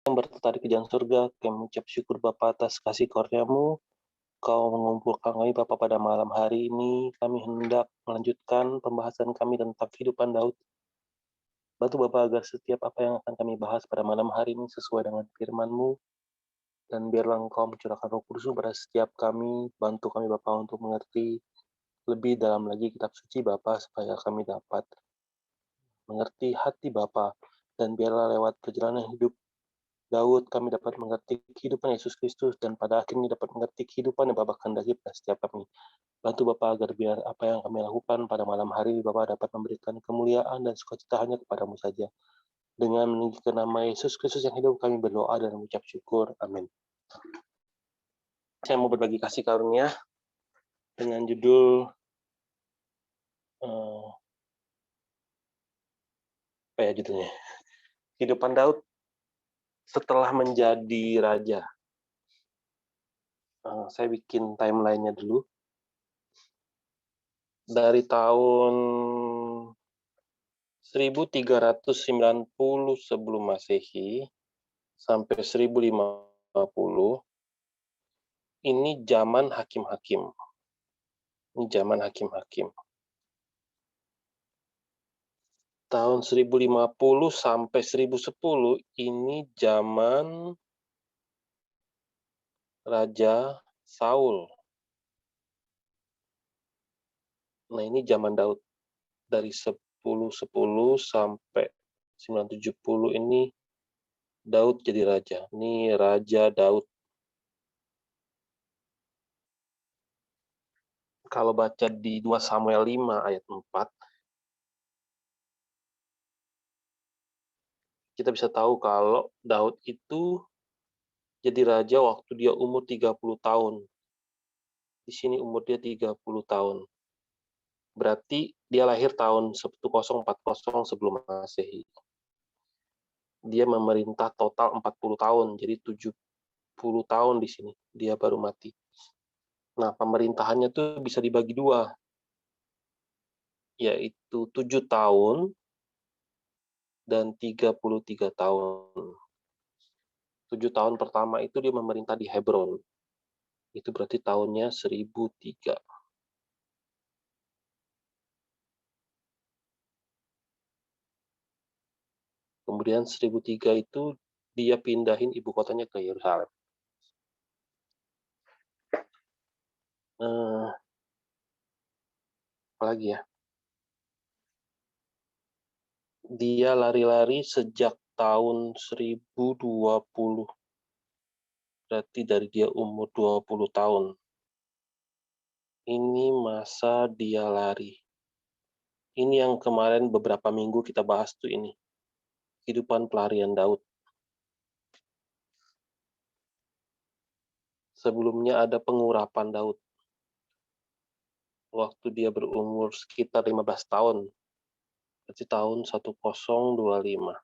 yang bertertarik ke jalan surga, kami mengucap syukur Bapa atas kasih karunia-Mu. Kau mengumpulkan kami Bapa pada malam hari ini. Kami hendak melanjutkan pembahasan kami tentang kehidupan Daud. Bantu Bapa agar setiap apa yang akan kami bahas pada malam hari ini sesuai dengan firman-Mu. Dan biarlah Engkau mencurahkan Roh Kudus pada setiap kami. Bantu kami Bapa untuk mengerti lebih dalam lagi kitab suci Bapa supaya kami dapat mengerti hati Bapa. Dan biarlah lewat perjalanan hidup Daud kami dapat mengerti kehidupan Yesus Kristus dan pada akhirnya dapat mengerti kehidupan yang Bapa kehendaki pada setiap kami. Bantu Bapa agar biar apa yang kami lakukan pada malam hari Bapa dapat memberikan kemuliaan dan sukacita hanya kepadamu saja. Dengan meninggikan nama Yesus Kristus yang hidup kami berdoa dan mengucap syukur. Amin. Saya mau berbagi kasih karunia dengan judul apa ya judulnya? Kehidupan Daud setelah menjadi raja. Saya bikin timeline-nya dulu. Dari tahun 1390 sebelum Masehi sampai 1050 ini zaman hakim-hakim. Ini zaman hakim-hakim. Tahun 1050 sampai 1010 ini zaman Raja Saul. Nah, ini zaman Daud. Dari 1010 sampai 970 ini Daud jadi raja. Ini Raja Daud. Kalau baca di 2 Samuel 5 ayat 4, kita bisa tahu kalau Daud itu jadi raja waktu dia umur 30 tahun. Di sini umur dia 30 tahun. Berarti dia lahir tahun 1040 sebelum Masehi. Dia memerintah total 40 tahun, jadi 70 tahun di sini. Dia baru mati. Nah, pemerintahannya tuh bisa dibagi dua, yaitu 7 tahun dan 33 tahun. 7 tahun pertama itu dia memerintah di Hebron. Itu berarti tahunnya 1003. Kemudian 1003 itu dia pindahin ibu kotanya ke Yerusalem. Apalagi ya? Dia lari-lari sejak tahun 1020. Berarti dari dia umur 20 tahun. Ini masa dia lari. Ini yang kemarin beberapa minggu kita bahas tuh ini. Kehidupan pelarian Daud. Sebelumnya ada pengurapan Daud. Waktu dia berumur sekitar 15 tahun. Berarti tahun 1025.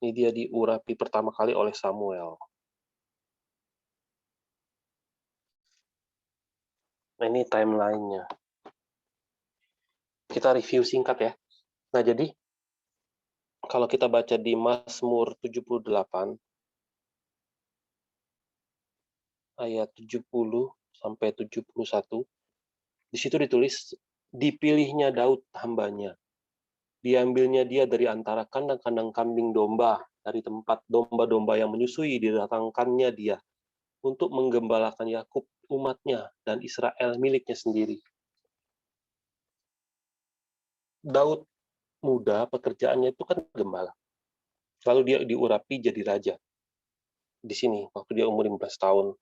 Ini dia diurapi pertama kali oleh Samuel. Nah, ini timeline-nya. Kita review singkat ya. Nah, jadi kalau kita baca di Mazmur 78 ayat 70 sampai 71, di situ ditulis dipilihnya Daud hambanya. Diambilnya dia dari antara kandang-kandang kambing domba, dari tempat domba-domba yang menyusui didatangkannya dia untuk menggembalakan Yakub umatnya dan Israel miliknya sendiri. Daud muda pekerjaannya itu kan gembala. Lalu dia diurapi jadi raja. Di sini waktu dia umur 15 tahun.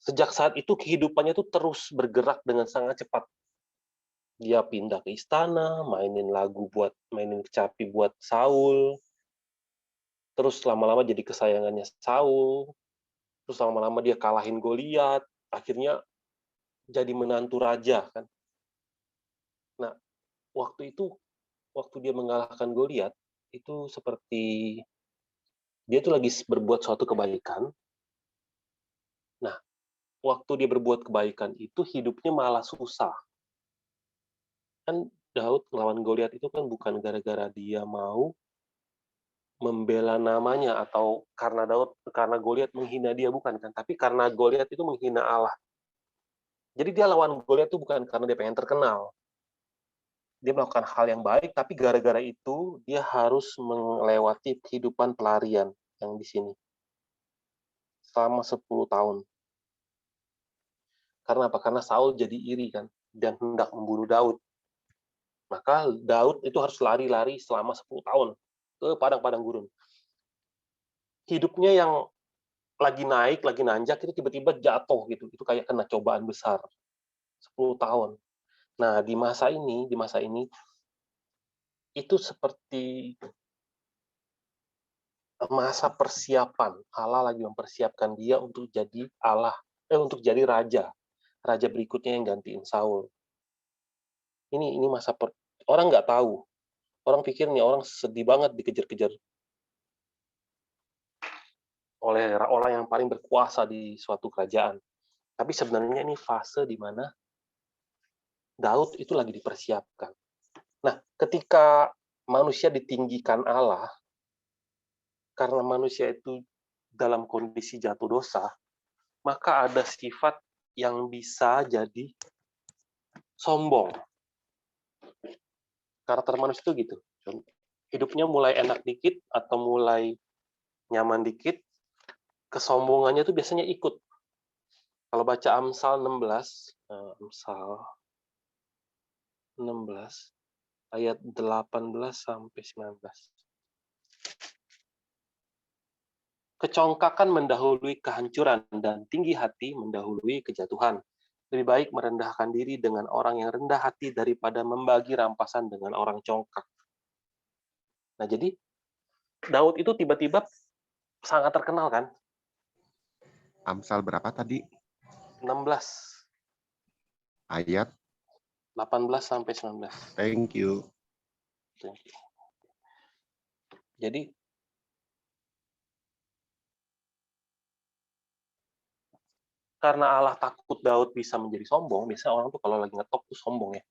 Sejak saat itu kehidupannya tuh terus bergerak dengan sangat cepat. Dia pindah ke istana, mainin kecapi buat Saul. Terus lama-lama jadi kesayangannya Saul. Terus lama-lama dia kalahin Goliat. Akhirnya jadi menantu raja kan. Nah, waktu dia mengalahkan Goliat, itu seperti dia tuh lagi berbuat suatu kebaikan. Nah, waktu dia berbuat kebaikan itu hidupnya malah susah. Kan Daud melawan Goliat itu kan bukan gara-gara dia mau membela namanya atau karena Goliat menghina dia, bukan kan, tapi karena Goliat itu menghina Allah. Jadi dia lawan Goliat itu bukan karena dia pengen terkenal. Dia melakukan hal yang baik, tapi gara-gara itu dia harus melewati kehidupan pelarian yang di sini selama 10 tahun. Karena apa? Karena Saul jadi iri kan dan hendak membunuh Daud. Maka Daud itu harus lari-lari selama 10 tahun ke padang-padang gurun. Hidupnya yang lagi naik, lagi nanjak, itu tiba-tiba jatuh gitu. Itu kayak kena cobaan besar. 10 tahun. Nah, di masa ini, itu seperti masa persiapan. Allah lagi mempersiapkan dia untuk jadi untuk jadi raja. Raja berikutnya yang gantiin Saul. Ini masa orang nggak tahu. Orang pikir nih orang sedih banget dikejar-kejar oleh orang yang paling berkuasa di suatu kerajaan. Tapi sebenarnya ini fase di mana Daud itu lagi dipersiapkan. Nah, ketika manusia ditinggikan Allah, karena manusia itu dalam kondisi jatuh dosa, maka ada sifat yang bisa jadi sombong. Karakter manusia itu gitu. Hidupnya mulai enak dikit atau mulai nyaman dikit, kesombongannya itu biasanya ikut. Kalau baca Amsal 16, Amsal 16 ayat 18 sampai 19. Kecongkakan mendahului kehancuran dan tinggi hati mendahului kejatuhan. Lebih baik merendahkan diri dengan orang yang rendah hati daripada membagi rampasan dengan orang congkak. Nah, jadi Daud itu tiba-tiba sangat terkenal kan? Amsal berapa tadi? 16 Ayat. 18 sampai 19. Thank you. Jadi karena Allah takut Daud bisa menjadi sombong, biasanya orang tuh kalau lagi ngetop tuh sombong ya.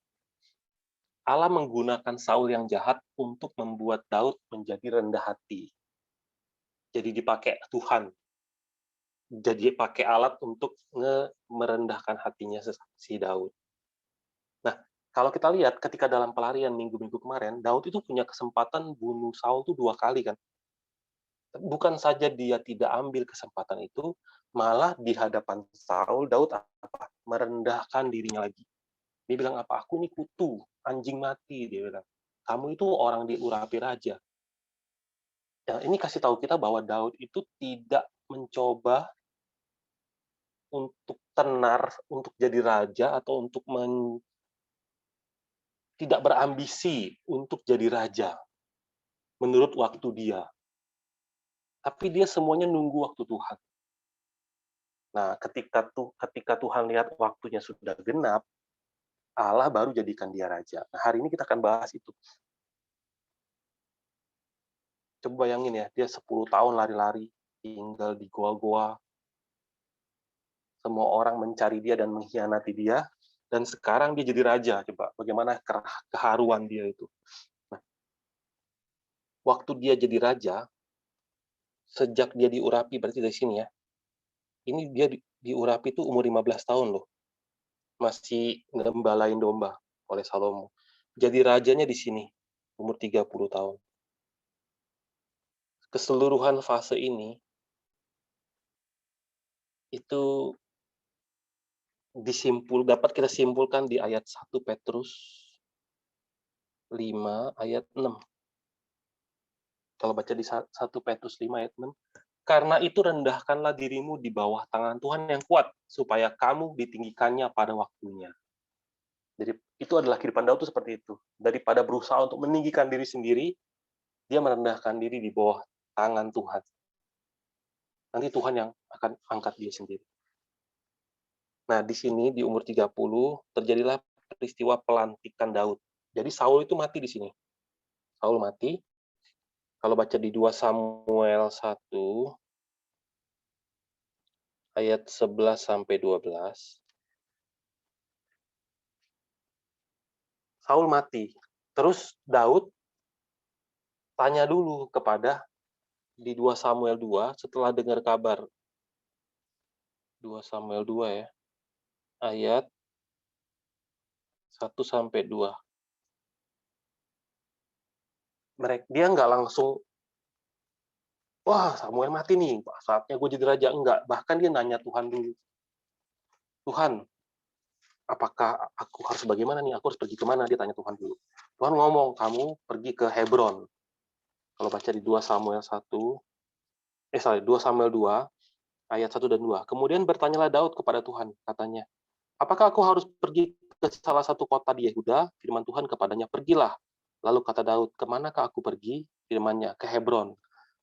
Allah menggunakan Saul yang jahat untuk membuat Daud menjadi rendah hati. Jadi dipakai Tuhan. Jadi pakai alat untuk merendahkan hatinya si Daud. Nah, kalau kita lihat ketika dalam pelarian minggu-minggu kemarin, Daud itu punya kesempatan bunuh Saul tuh 2 kali kan. Bukan saja dia tidak ambil kesempatan itu, malah di hadapan Saul, Daud apa? Merendahkan dirinya lagi. Dia bilang apa? Aku ini kutu, anjing mati, dia bilang. Kamu itu orang diurapi raja. Ya, ini kasih tahu kita bahwa Daud itu tidak mencoba untuk tenar, untuk jadi raja, atau untuk tidak berambisi untuk jadi raja, menurut waktu dia. Tapi dia semuanya nunggu waktu Tuhan. Nah, ketika Tuhan lihat waktunya sudah genap, Allah baru jadikan dia raja. Nah, hari ini kita akan bahas itu. Coba bayangin ya, dia 10 tahun lari-lari, tinggal di goa-goa, semua orang mencari dia dan mengkhianati dia, dan sekarang dia jadi raja. Coba bagaimana keharuan dia itu. Nah, waktu dia jadi raja, sejak dia diurapi, berarti dari sini ya, ini dia diurapi itu umur 15 tahun loh, masih ngembalain domba oleh Salomo. Jadi rajanya di sini, umur 30 tahun. Keseluruhan fase ini, itu dapat kita simpulkan di ayat 1 Petrus 5 ayat 6. Kalau baca di 1 Petrus 5 ayat 6, karena itu rendahkanlah dirimu di bawah tangan Tuhan yang kuat, supaya kamu ditinggikannya pada waktunya. Jadi itu adalah kehidupan Daud itu seperti itu. Daripada berusaha untuk meninggikan diri sendiri, dia merendahkan diri di bawah tangan Tuhan. Nanti Tuhan yang akan angkat dia sendiri. Nah, di sini di umur 30 terjadilah peristiwa pelantikan Daud. Jadi Saul itu mati di sini. Saul mati. Kalau baca di 2 Samuel 1 ayat 11 sampai 12. Saul mati. Terus Daud tanya dulu kepada di 2 Samuel 2 setelah dengar kabar. 2 Samuel 2 ya, ayat 1-2. Dia nggak langsung, wah Samuel mati nih, saatnya gue jadi raja. Enggak, bahkan dia nanya Tuhan dulu. Tuhan, apakah aku harus bagaimana nih? Aku harus pergi kemana? Dia tanya Tuhan dulu. Tuhan ngomong, kamu pergi ke Hebron. Kalau baca di 2 Samuel 1, 2 Samuel 2, ayat 1 dan 2. Kemudian bertanyalah Daud kepada Tuhan, katanya, apakah aku harus pergi ke salah satu kota di Yehuda? Firman Tuhan kepadanya, pergilah. Lalu kata Daud, kemanakah aku pergi? Firman-Nya, ke Hebron.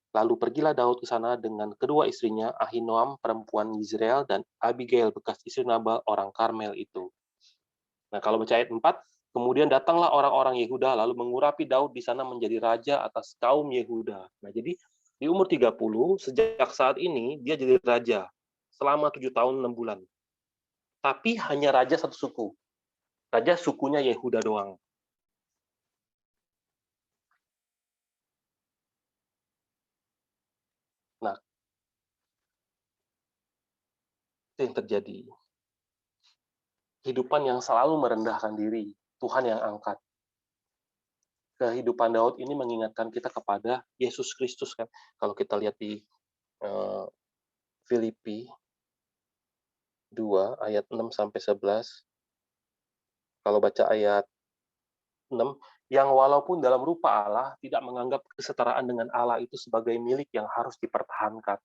Lalu pergilah Daud ke sana dengan kedua istrinya, Ahinoam perempuan Yizreel dan Abigail bekas istri Nabal orang Karmel itu. Nah, kalau baca ayat 4, kemudian datanglah orang-orang Yehuda lalu mengurapi Daud di sana menjadi raja atas kaum Yehuda. Nah, jadi di umur 30, sejak saat ini dia jadi raja selama 7 tahun 6 bulan. Tapi hanya raja satu suku. Raja sukunya Yehuda doang. Nah, itu yang terjadi. Kehidupan yang selalu merendahkan diri, Tuhan yang angkat. Kehidupan Daud ini mengingatkan kita kepada Yesus Kristus kan. Kalau kita lihat di Filipi 2 ayat 6-11, kalau baca ayat 6, yang walaupun dalam rupa Allah tidak menganggap kesetaraan dengan Allah itu sebagai milik yang harus dipertahankan,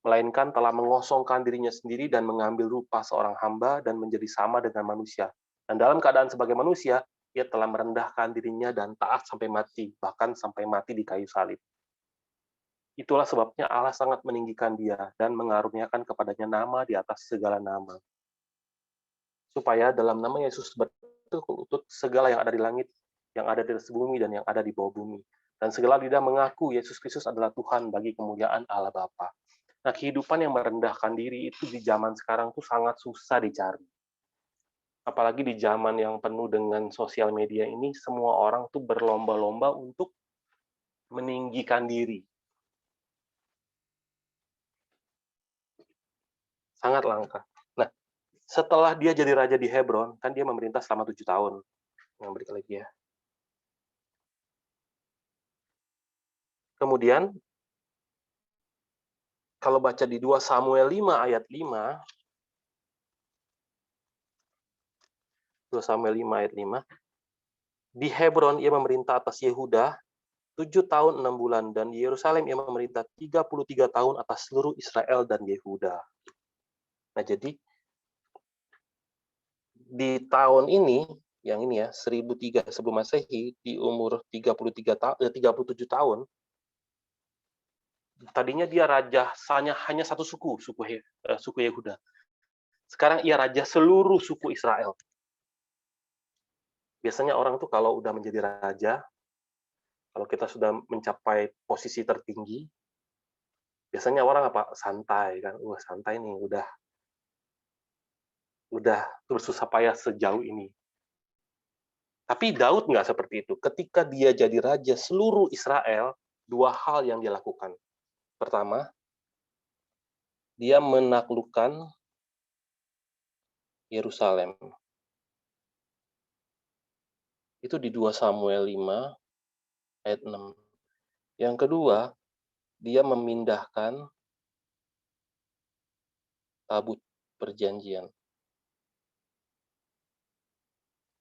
melainkan telah mengosongkan dirinya sendiri dan mengambil rupa seorang hamba dan menjadi sama dengan manusia. Dan dalam keadaan sebagai manusia, ia telah merendahkan dirinya dan taat sampai mati, bahkan sampai mati di kayu salib. Itulah sebabnya Allah sangat meninggikan dia dan mengaruniakan kepadanya nama di atas segala nama. Supaya dalam nama Yesus bertukut segala yang ada di langit, yang ada di atas bumi, dan yang ada di bawah bumi. Dan segala lidah mengaku Yesus Kristus adalah Tuhan bagi kemuliaan Allah Bapa. Nah, kehidupan yang merendahkan diri itu di zaman sekarang tuh sangat susah dicari. Apalagi di zaman yang penuh dengan sosial media ini, semua orang tuh berlomba-lomba untuk meninggikan diri. Sangat langka. Nah, setelah dia jadi raja di Hebron, kan dia memerintah selama 7 tahun. Yang berikut lagi ya. Kemudian, kalau baca di 2 Samuel 5 ayat 5, 2 Samuel 5 ayat 5, di Hebron ia memerintah atas Yehuda 7 tahun 6 bulan, dan di Yerusalem ia memerintah 33 tahun atas seluruh Israel dan Yehuda. Nah, jadi di tahun ini, yang ini ya, 1003 sebelum Masehi, di umur 37 tahun, tadinya dia raja hanya satu suku Yehuda. Sekarang ia raja seluruh suku Israel. Biasanya orang tuh kalau udah menjadi raja, kalau kita sudah mencapai posisi tertinggi, biasanya orang apa? Santai kan. Wah, santai nih, udah bersusah payah sejauh ini. Tapi Daud nggak seperti itu. Ketika dia jadi raja seluruh Israel, dua hal yang dia lakukan. Pertama, dia menaklukkan Yerusalem. Itu di 2 Samuel 5 ayat 6. Yang kedua, dia memindahkan tabut perjanjian.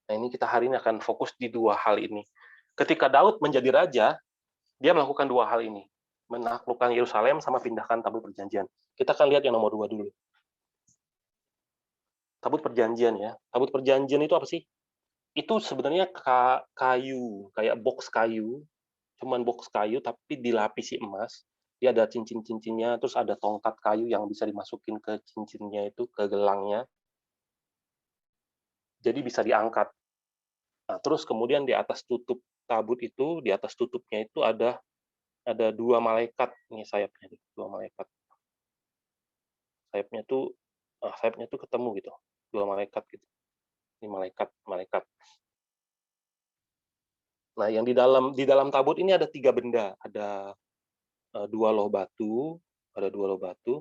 Nah, ini kita hari ini akan fokus di dua hal ini. Ketika Daud menjadi raja, dia melakukan dua hal ini. Menaklukkan Yerusalem sama pindahkan tabut perjanjian. Kita akan lihat yang nomor 2 dulu. Tabut perjanjian ya. Tabut perjanjian itu apa sih? Itu sebenarnya kayu, kayak box kayu, cuman box kayu tapi dilapisi emas. Dia ada cincin-cincinnya, terus ada tongkat kayu yang bisa dimasukin ke cincinnya itu, ke gelangnya. Jadi bisa diangkat. Nah, terus kemudian di atas tutup tabut itu, di atas tutupnya itu ada dua malaikat. Ini sayapnya, dua malaikat. Sayapnya tuh ketemu gitu, dua malaikat gitu. Ini malaikat. Nah, yang di dalam tabut ini ada 3 benda, ada, 2 loh batu, ada 2 loh batu,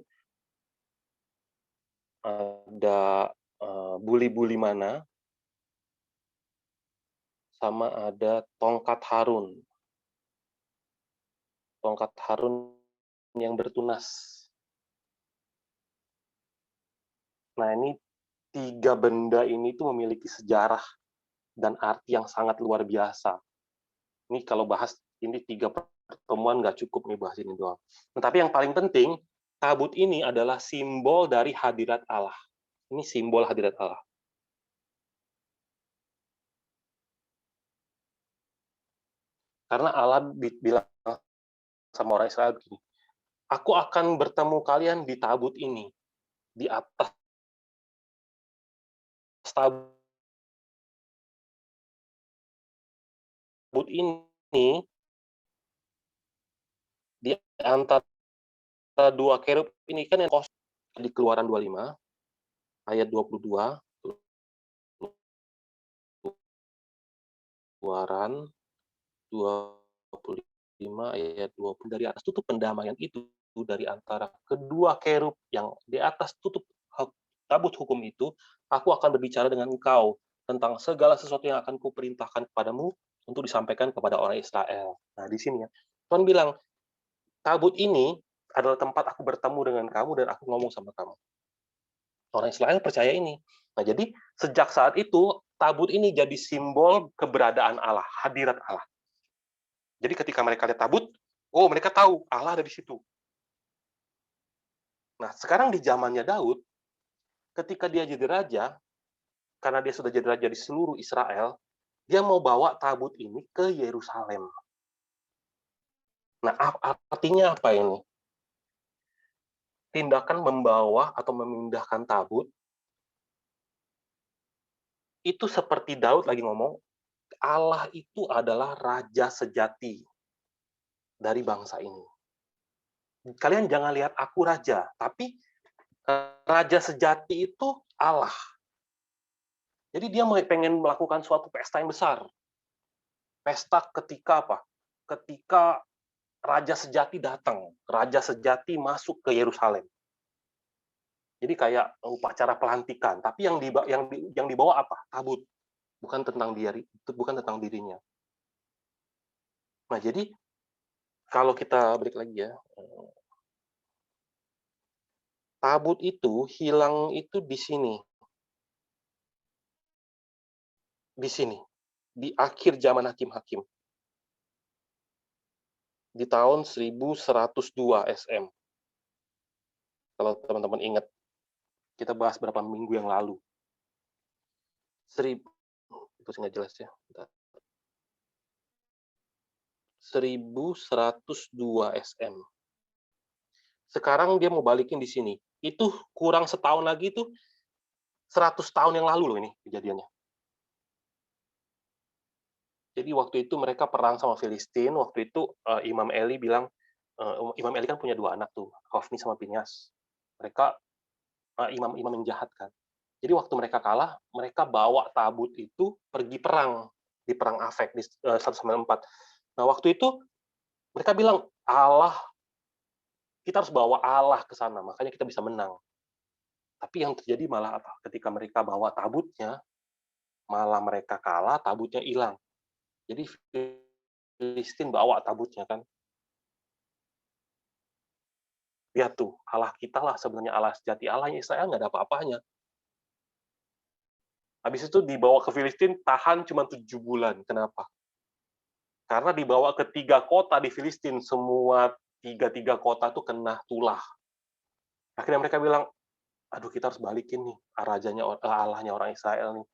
ada, buli-buli mana, sama ada tongkat Harun. Tongkat Harun yang bertunas. Nah, ini 3 benda ini tuh memiliki sejarah dan arti yang sangat luar biasa. Ini kalau bahas ini 3 pertemuan nggak cukup nih bahas ini doang. Nah, tapi yang paling penting, tabut ini adalah simbol dari hadirat Allah. Ini simbol hadirat Allah. Karena Allah bilang sama orang Israel begini, aku akan bertemu kalian di tabut ini, di atas tabut ini, di antara 2 kerub ini kan yang kosong. Di Keluaran 25 ayat 22, Keluaran 25 ayat 20, dari atas tutup pendamaian itu dari antara kedua kerub yang di atas tutup tabut hukum itu, aku akan berbicara dengan engkau tentang segala sesuatu yang akan kuperintahkan kepadamu untuk disampaikan kepada orang Israel. Nah, di sini ya, Tuhan bilang, tabut ini adalah tempat aku bertemu dengan kamu dan aku ngomong sama kamu. Orang Israel percaya ini. Nah, jadi sejak saat itu, tabut ini jadi simbol keberadaan Allah, hadirat Allah. Jadi ketika mereka lihat tabut, oh mereka tahu Allah ada di situ. Nah, sekarang di zamannya Daud, ketika dia jadi raja, karena dia sudah jadi raja di seluruh Israel, dia mau bawa tabut ini ke Yerusalem. Nah, artinya apa ini? Tindakan membawa atau memindahkan tabut, itu seperti Daud lagi ngomong, Allah itu adalah raja sejati dari bangsa ini. Kalian jangan lihat aku raja, tapi raja sejati itu Allah. Jadi dia pengen melakukan suatu pesta yang besar. Pesta ketika apa? Ketika raja sejati datang, raja sejati masuk ke Yerusalem. Jadi kayak upacara pelantikan, tapi yang dibawa apa? Tabut. Bukan tentang dirinya. Nah, jadi kalau kita balik lagi ya, tabut itu hilang itu di sini. Di sini. Di akhir zaman hakim-hakim. Di tahun 1102 SM. Kalau teman-teman ingat, kita bahas berapa minggu yang lalu. Itu nggak jelas ya. 1102 SM. Sekarang dia mau balikin di sini. Itu kurang setahun lagi itu 100 tahun yang lalu loh ini kejadiannya. Jadi waktu itu mereka perang sama Filistin. Waktu itu Imam Eli bilang, Imam Eli kan punya 2 anak tuh, Hofni sama Pinhas. Mereka imam-imam yang jahat kan. Jadi waktu mereka kalah, mereka bawa tabut itu pergi perang di perang Afek di 194. Nah, waktu itu mereka bilang, kita harus bawa Allah ke sana, makanya kita bisa menang. Tapi yang terjadi malah apa? Ketika mereka bawa tabutnya, malah mereka kalah, tabutnya hilang. Jadi Filistin bawa tabutnya kan. Lihat tuh, Allah kita lah sebenarnya Allah sejati, Allahnya Israel nggak ada apa-apanya. Habis itu dibawa ke Filistin, tahan cuma 7 bulan. Kenapa? Karena dibawa ke 3 kota di Filistin, semua tiga kota tuh kena tulah. Akhirnya mereka bilang, aduh kita harus balikin nih, Allahnya orang Israel nih.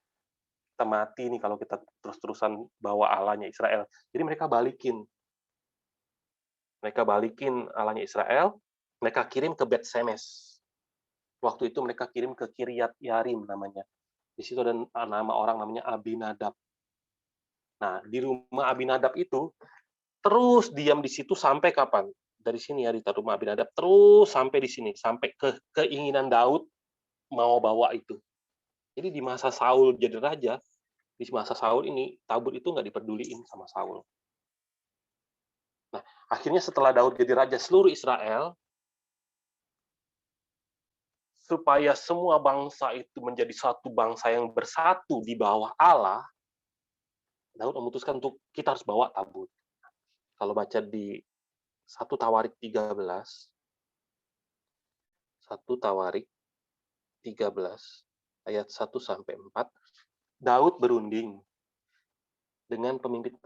Kita mati nih kalau kita terus-terusan bawa Allahnya Israel. Jadi mereka balikin. Mereka balikin Allahnya Israel, mereka kirim ke Bet Semes. Waktu itu mereka kirim ke Kiryat Yarim namanya. Di situ ada nama orang namanya Abinadab. Nah, di rumah Abinadab itu, terus diam di situ sampai kapan? Dari sini ya, di rumah Abinadab, terus sampai di sini. Sampai ke keinginan Daud mau bawa itu. Jadi di masa Saul jadi raja, Di masa Saul ini, tabut itu nggak dipeduliin sama Saul. Nah, akhirnya setelah Daud jadi raja seluruh Israel, supaya semua bangsa itu menjadi satu bangsa yang bersatu di bawah Allah, Daud memutuskan untuk kita harus bawa tabut. Kalau baca di 1 Tawarik 13, 1 Tawarik 13 ayat 1 sampai 4, Daud berunding dengan pemimpin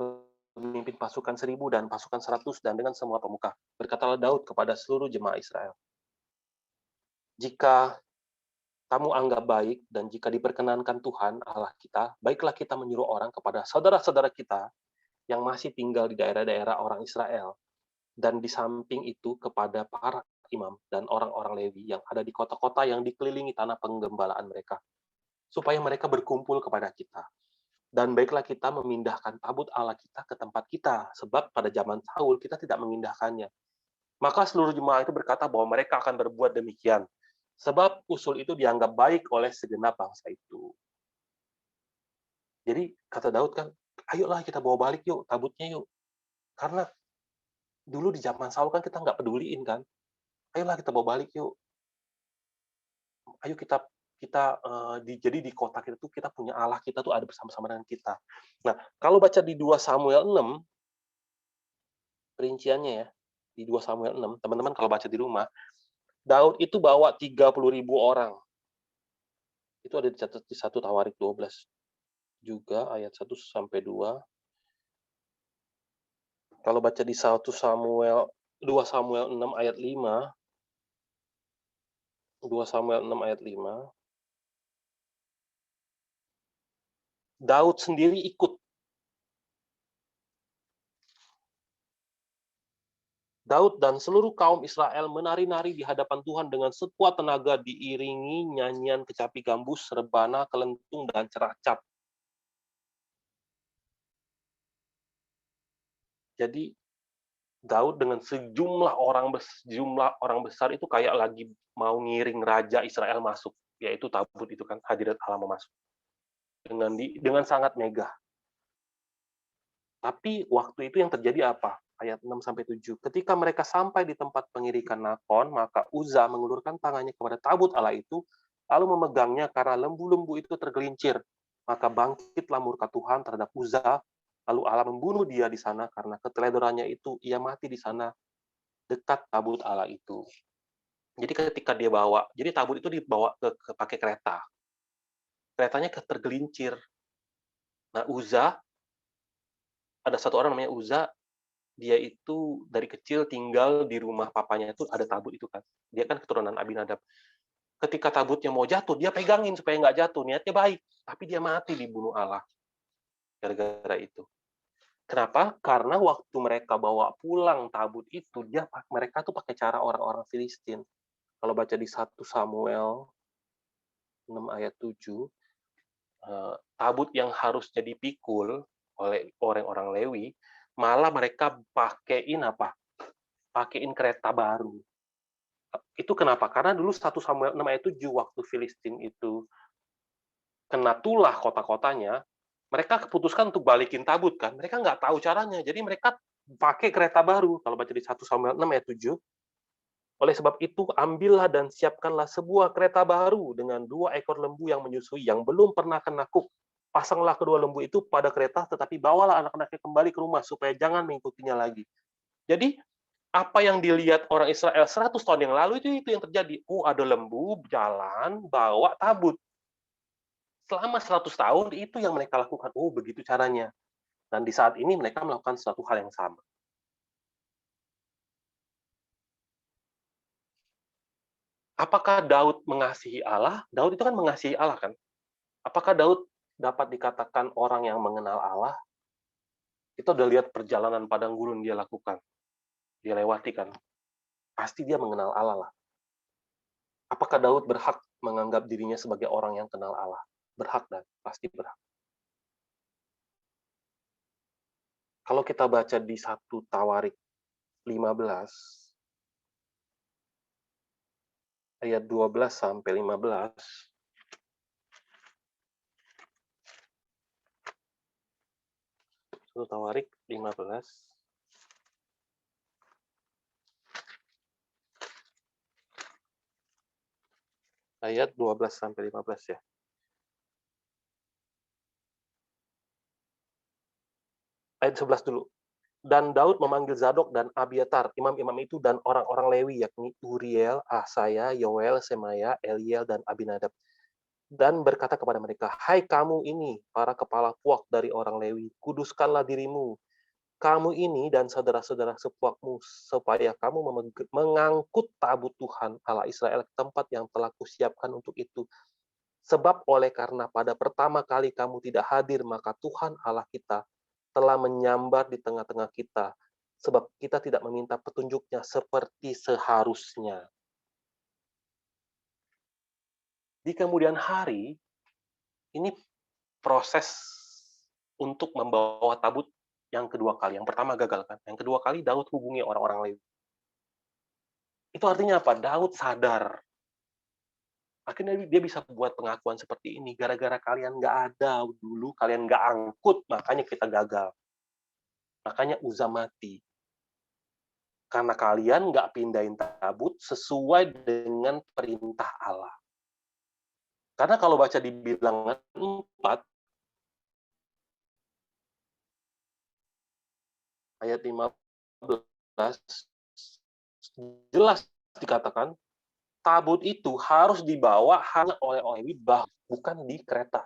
pasukan 1.000 dan pasukan 100 dan dengan semua pemuka. Berkatalah Daud kepada seluruh jemaah Israel, jika kamu anggap baik dan jika diperkenankan Tuhan Allah kita, baiklah kita menyuruh orang kepada saudara-saudara kita yang masih tinggal di daerah-daerah orang Israel, dan di samping itu kepada para imam dan orang-orang Lewi yang ada di kota-kota yang dikelilingi tanah penggembalaan mereka, supaya mereka berkumpul kepada kita. Dan baiklah kita memindahkan tabut Allah kita ke tempat kita, sebab pada zaman Saul kita tidak memindahkannya. Maka seluruh jemaah itu berkata bahwa mereka akan berbuat demikian, sebab usul itu dianggap baik oleh segenap bangsa itu. Jadi kata Daud kan, ayolah kita bawa balik yuk tabutnya yuk. Karena dulu di zaman Saul kan kita nggak peduliin kan. Ayolah kita bawa balik yuk. Ayo kita kita jadi di kota kita tuh kita punya Allah kita tuh ada bersama-sama dengan kita. Nah, kalau baca di 2 Samuel 6 perinciannya ya, di 2 Samuel 6, teman-teman kalau baca di rumah, Daud itu bawa 30.000 orang. Itu ada dicatat di 1 Tawarik 12 juga ayat 1 sampai 2. Kalau baca di 2 Samuel 6 ayat 5, 2 Samuel 6 ayat 5, Daud sendiri ikut. Daud dan seluruh kaum Israel menari-nari di hadapan Tuhan dengan sekuat tenaga diiringi nyanyian kecapi gambus, rebana, kelentung, dan ceracap. Jadi Daud dengan sejumlah orang besar itu kayak lagi mau ngiring raja Israel masuk, yaitu tabut itu kan hadirat Allah mau masuk. Dengan sangat megah. Tapi waktu itu yang terjadi apa? Ayat 6 sampai 7. Ketika mereka sampai di tempat pengirikan Nakon, maka Uza mengulurkan tangannya kepada tabut Allah itu, lalu memegangnya karena lembu-lembu itu tergelincir. Maka bangkitlah murka Tuhan terhadap Uza, lalu Allah membunuh dia di sana karena keteledorannya itu ia mati di sana dekat tabut Allah itu. Jadi ketika dia bawa, jadi tabut itu dibawa ke pakai kereta. Keretanya tergelincir. Nah, Uza, ada satu orang namanya Uza, dia itu dari kecil tinggal di rumah papanya itu ada tabut itu kan. Dia kan keturunan Abinadab. Ketika tabutnya mau jatuh, dia pegangin supaya nggak jatuh. Niatnya baik, tapi dia mati dibunuh Allah gara-gara itu. Kenapa? Karena waktu mereka bawa pulang tabut itu, mereka tuh pakai cara orang-orang Filistin. Kalau baca di 1 Samuel 6 ayat 7, tabut yang harusnya dipikul oleh orang-orang Lewi, malah mereka pakaiin kereta baru. Itu kenapa? Karena dulu 1 Samuel 6 ayat 7, waktu Filistin itu kena tulah kota-kotanya, mereka keputuskan untuk balikin tabut kan. Mereka nggak tahu caranya. Jadi mereka pakai kereta baru. Kalau baca di 1 Samuel 6 ayat 7, oleh sebab itu ambillah dan siapkanlah sebuah kereta baru dengan 2 ekor lembu yang menyusui yang belum pernah kena kuk. Pasanglah kedua lembu itu pada kereta, tetapi bawalah anak-anaknya kembali ke rumah supaya jangan mengikutinya lagi. Jadi apa yang dilihat orang Israel 100 tahun yang lalu itu yang terjadi. Oh, ada lembu jalan bawa tabut. Selama 100 tahun itu yang mereka lakukan. Oh, begitu caranya. Dan di saat ini mereka melakukan suatu hal yang sama. Apakah Daud mengasihi Allah? Daud itu kan mengasihi Allah kan? Apakah Daud dapat dikatakan orang yang mengenal Allah? Kita udah lihat perjalanan padang gurun dia lakukan. Dia lewati kan. Pasti dia mengenal Allah lah. Apakah Daud berhak menganggap dirinya sebagai orang yang kenal Allah? Berhak dan pasti berhak. Kalau kita baca di 1 Tawarik 15 ayat 12 sampai 15, 1 Tawarik 15 ayat 12 sampai 15 ya. Ayat 11 dulu. Dan Daud memanggil Zadok dan Abiatar, imam-imam itu dan orang-orang Lewi, yakni Uriel, Asaya, Yoel, Semaya, Eliel, dan Abinadab. Dan berkata kepada mereka, "Hai kamu ini, para kepala puak dari orang Lewi, kuduskanlah dirimu, kamu ini dan saudara-saudara sepuakmu, supaya kamu mengangkut tabut Tuhan Allah Israel ke tempat yang telah kusiapkan untuk itu. Sebab oleh karena pada pertama kali kamu tidak hadir, maka Tuhan Allah kita telah menyambar di tengah-tengah kita, sebab kita tidak meminta petunjuknya seperti seharusnya." Di kemudian hari, ini proses untuk membawa tabut yang kedua kali. Yang pertama gagal kan, yang kedua kali Daud hubungi orang-orang Lewi. Itu artinya apa? Daud sadar. Akhirnya dia bisa buat pengakuan seperti ini, gara-gara kalian nggak ada dulu, kalian nggak angkut, makanya kita gagal. Makanya Uza mati. Karena kalian nggak pindahin tabut sesuai dengan perintah Allah. Karena kalau baca di Bilangan 4, ayat 15, jelas dikatakan, tabut itu harus dibawa hanya oleh Lewi, bukan di kereta.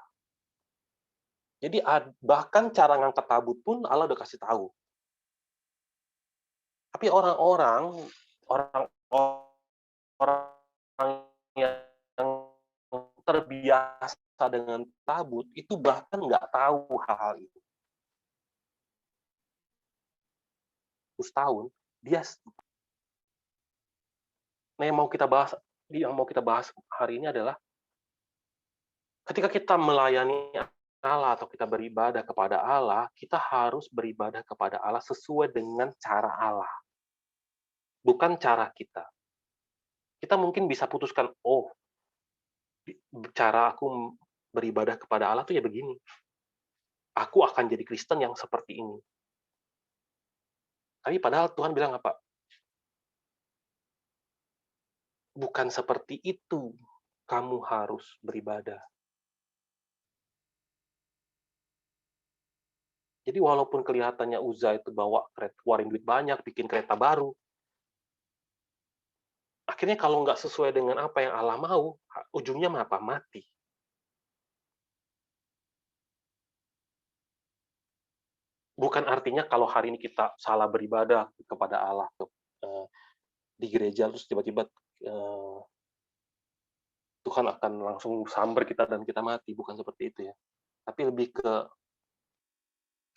Jadi bahkan cara ngangkat tabut pun Allah udah kasih tahu. Tapi orang-orang yang terbiasa dengan tabut itu bahkan nggak tahu hal-hal itu. Terus tahun dia yang mau kita bahas hari ini adalah ketika kita melayani Allah atau kita beribadah kepada Allah, kita harus beribadah kepada Allah sesuai dengan cara Allah, bukan cara kita. Kita mungkin bisa putuskan, oh, cara aku beribadah kepada Allah tuh ya begini. Aku akan jadi Kristen yang seperti ini. Tapi padahal Tuhan bilang apa? Bukan seperti itu kamu harus beribadah. Jadi walaupun kelihatannya Uza itu keluarin duit banyak, bikin kereta baru, akhirnya kalau nggak sesuai dengan apa yang Allah mau, ujungnya apa? Mati. Bukan artinya kalau hari ini kita salah beribadah kepada Allah, di gereja, terus tiba-tiba Tuhan akan langsung sambar kita dan kita mati. Bukan seperti itu ya. Tapi lebih ke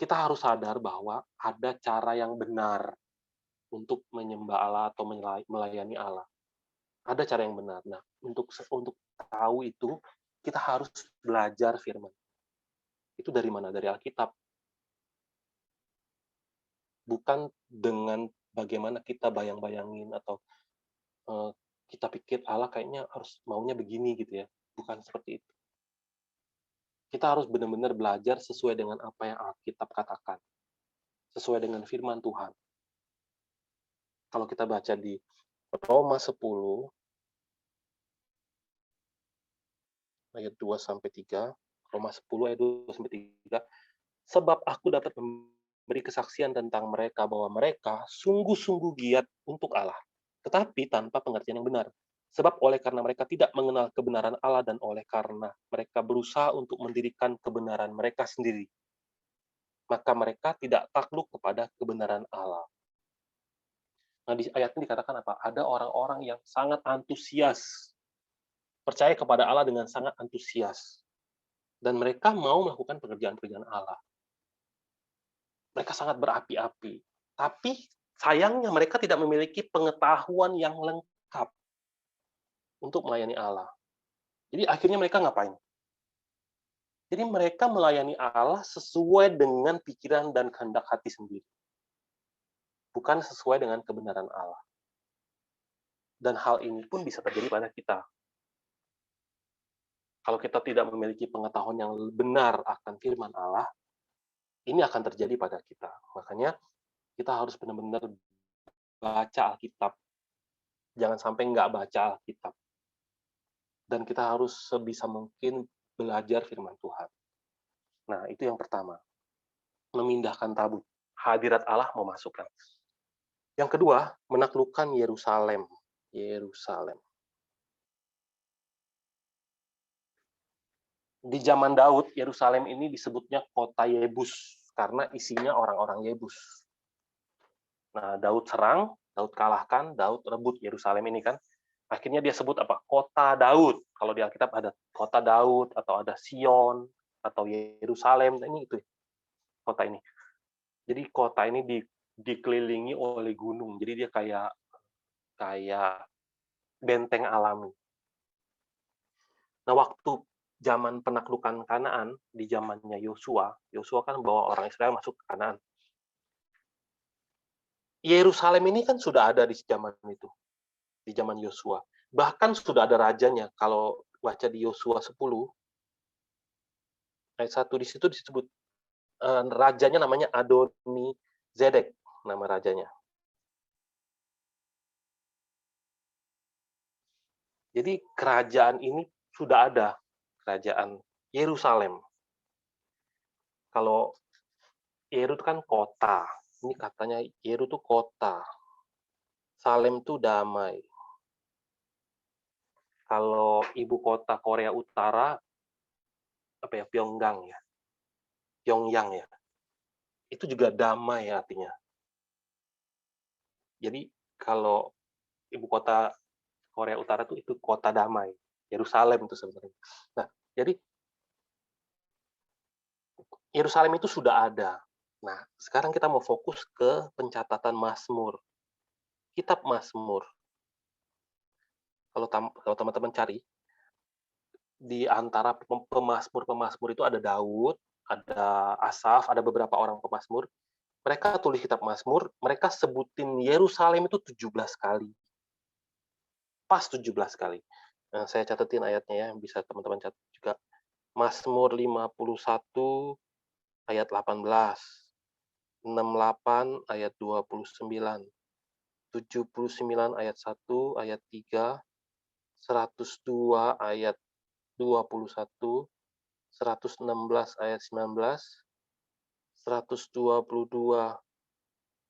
kita harus sadar bahwa ada cara yang benar untuk menyembah Allah atau melayani Allah. Ada cara yang benar. Nah, untuk tahu itu, kita harus belajar firman. Itu dari mana? Dari Alkitab. Bukan dengan bagaimana kita bayang-bayangin atau kita pikir Allah kayaknya harus maunya begini gitu ya. Bukan seperti itu. Kita harus benar-benar belajar sesuai dengan apa yang Alkitab katakan. Sesuai dengan firman Tuhan. Kalau kita baca di Roma 10 ayat 2 sampai 3, Roma 10 ayat 2 sampai 3, sebab aku dapat memberi kesaksian tentang mereka bahwa mereka sungguh-sungguh giat untuk Allah, tetapi tanpa pengertian yang benar. Sebab oleh karena mereka tidak mengenal kebenaran Allah dan oleh karena mereka berusaha untuk mendirikan kebenaran mereka sendiri, maka mereka tidak takluk kepada kebenaran Allah. Nah, di ayat ini dikatakan apa? Ada orang-orang yang sangat antusias, percaya kepada Allah dengan sangat antusias, dan mereka mau melakukan pekerjaan-pekerjaan Allah. Mereka sangat berapi-api. Tapi sayangnya mereka tidak memiliki pengetahuan yang lengkap untuk melayani Allah. Jadi akhirnya mereka ngapain? Jadi mereka melayani Allah sesuai dengan pikiran dan kehendak hati sendiri. Bukan sesuai dengan kebenaran Allah. Dan hal ini pun bisa terjadi pada kita. Kalau kita tidak memiliki pengetahuan yang benar akan firman Allah, ini akan terjadi pada kita. Makanya kita harus benar-benar baca Alkitab. Jangan sampai nggak baca Alkitab. Dan kita harus sebisa mungkin belajar firman Tuhan. Nah, itu yang pertama. Memindahkan tabut. Hadirat Allah memasukkan. Yang kedua, menaklukkan Yerusalem. Yerusalem. Di zaman Daud, Yerusalem ini disebutnya kota Yebus, karena isinya orang-orang Yebus. Nah, Daud serang, Daud kalahkan, Daud rebut Yerusalem ini kan. Akhirnya dia sebut apa? Kota Daud. Kalau di Alkitab ada kota Daud, atau ada Sion, atau Yerusalem. Ini itu kota ini. Jadi kota ini dikelilingi oleh gunung. Jadi dia kayak benteng alami. Nah, waktu zaman penaklukan Kanaan di zamannya Yosua kan bawa orang Israel masuk ke Kanaan. Yerusalem ini kan sudah ada di zaman itu, di zaman Yosua. Bahkan sudah ada rajanya. Kalau baca di Yosua 10 ayat 1 di situ disebut rajanya namanya Adoni Zedek, nama rajanya. Jadi kerajaan ini sudah ada, kerajaan Yerusalem. Kalau Yeru itu kan kota. Ini katanya Yeru itu kota. Salem itu damai. Kalau ibu kota Korea Utara, apa ya, Pyongyang ya. Pyongyang ya. Itu juga damai artinya. Jadi kalau ibu kota Korea Utara itu kota damai. Yerusalem itu sebenarnya. Nah, jadi Yerusalem itu sudah ada. Nah, sekarang kita mau fokus ke pencatatan Mazmur. Kitab Mazmur. Kalau teman-teman cari, di antara pemazmur itu ada Daud, ada Asaf, ada beberapa orang pemazmur. Mereka tulis kitab Mazmur, mereka sebutin Yerusalem itu 17 kali. Pas 17 kali. Nah, saya catetin ayatnya ya, bisa teman-teman catat juga. Mazmur 51 ayat 18, 68 ayat 29, 79 ayat 1, ayat 3, 102 ayat 21, 116 ayat 19, 122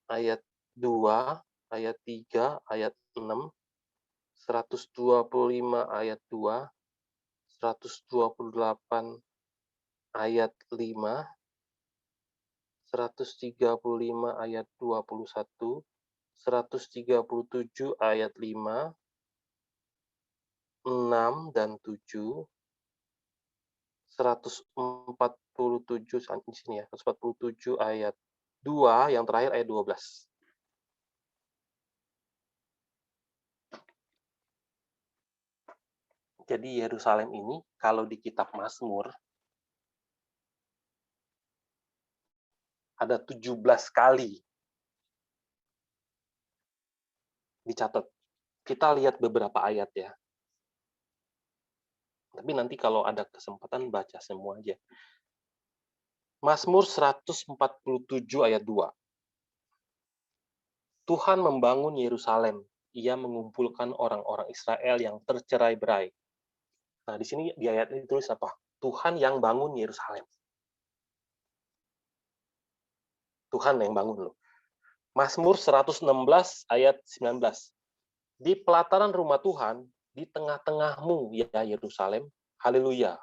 ayat 2, ayat 3, ayat 6, 125 ayat 2, 128 ayat 5, 135 ayat 21, 137 ayat 5, 6 dan 7, 147 di sini ya, 147 ayat 2, yang terakhir ayat 12. Jadi Yerusalem ini kalau di kitab Mazmur ada 17 kali dicatat. Kita lihat beberapa ayat ya. Tapi nanti kalau ada kesempatan baca semua aja. Mazmur 147 ayat 2. Tuhan membangun Yerusalem. Ia mengumpulkan orang-orang Israel yang tercerai-berai. Nah, di sini di ayat ini tulis apa? Tuhan yang bangun Yerusalem. Tuhan yang bangun loh. Mazmur 116 ayat 19. Di pelataran rumah Tuhan, di tengah-tengahmu ya Yerusalem, haleluya.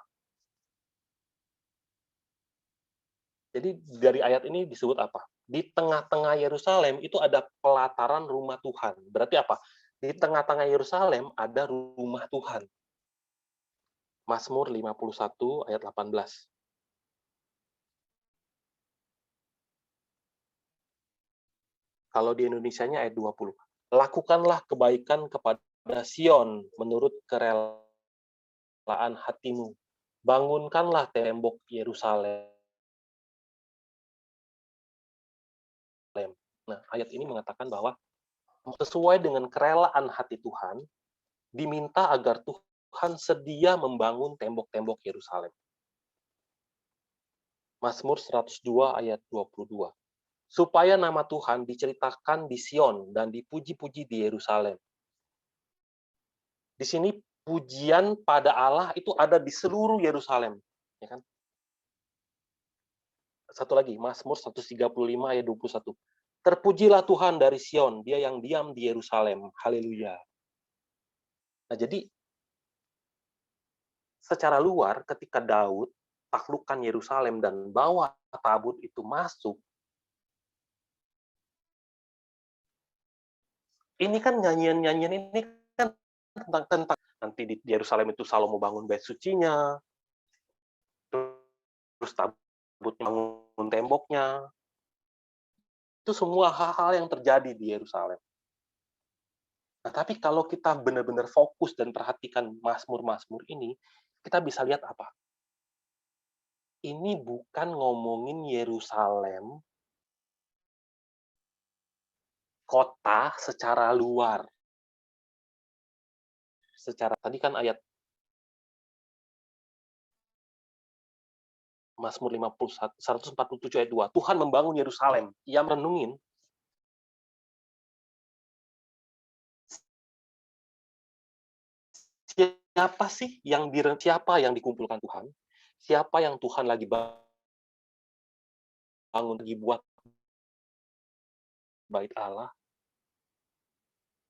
Jadi dari ayat ini disebut apa? Di tengah-tengah Yerusalem itu ada pelataran rumah Tuhan. Berarti apa? Di tengah-tengah Yerusalem ada rumah Tuhan. Mazmur 51 ayat 18. Kalau di Indonesianya ayat 20. Lakukanlah kebaikan kepada Sion menurut kerelaan hatimu. Bangunkanlah tembok Yerusalem. Nah, ayat ini mengatakan bahwa sesuai dengan kerelaan hati Tuhan, diminta agar Tuhan sedia membangun tembok-tembok Yerusalem. Mazmur 102 ayat 22. Supaya nama Tuhan diceritakan di Sion dan dipuji-puji di Yerusalem. Di sini pujian pada Allah itu ada di seluruh Yerusalem, ya kan? Satu lagi, Mazmur 135 ayat 21. Terpujilah Tuhan dari Sion, Dia yang diam di Yerusalem. Haleluya. Nah, jadi secara luar ketika Daud taklukkan Yerusalem dan bawa tabut itu masuk, ini kan nyanyian-nyanyian ini kan tentang nanti di Yerusalem itu Salomo bangun bait sucinya, terus tabut bangun temboknya. Itu semua hal-hal yang terjadi di Yerusalem. Nah, tapi kalau kita benar-benar fokus dan perhatikan Mazmur-Mazmur ini, kita bisa lihat apa? Ini bukan ngomongin Yerusalem, kota secara luar. Secara tadi kan ayat Mazmur 147 ayat 2, Tuhan membangun Yerusalem. Ia merenungin siapa yang dikumpulkan Tuhan? Siapa yang Tuhan lagi bangun, lagi buat bait Allah?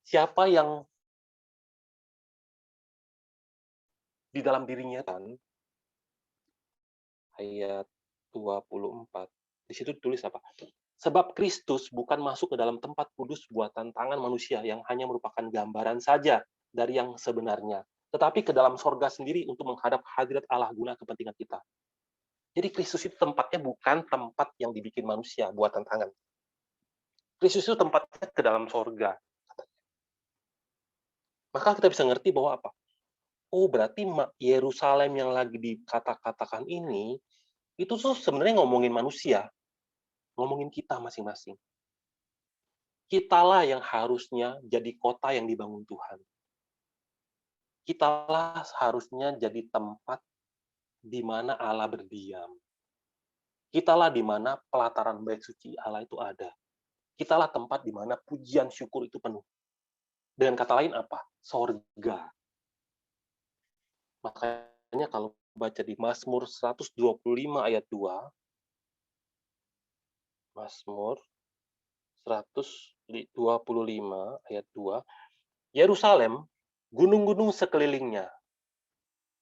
Siapa yang di dalam dirinya kan? Ayat 24. Di situ ditulis apa? Sebab Kristus bukan masuk ke dalam tempat kudus buatan tangan manusia yang hanya merupakan gambaran saja dari yang sebenarnya, tetapi ke dalam sorga sendiri untuk menghadap hadirat Allah guna kepentingan kita. Jadi Kristus itu tempatnya bukan tempat yang dibikin manusia, buatan tangan. Kristus itu tempatnya ke dalam sorga. Maka kita bisa ngerti bahwa apa? Oh, berarti Yerusalem yang lagi dikata-katakan ini, itu tuh sebenarnya ngomongin manusia, ngomongin kita masing-masing. Kitalah yang harusnya jadi kota yang dibangun Tuhan. Kitalah harusnya jadi tempat di mana Allah berdiam. Kitalah di mana pelataran bait suci Allah itu ada. Kitalah tempat di mana pujian syukur itu penuh. Dengan kata lain apa? Sorga. Makanya kalau baca di Mazmur 125 ayat 2, Mazmur 125 ayat 2, Yerusalem, gunung-gunung sekelilingnya.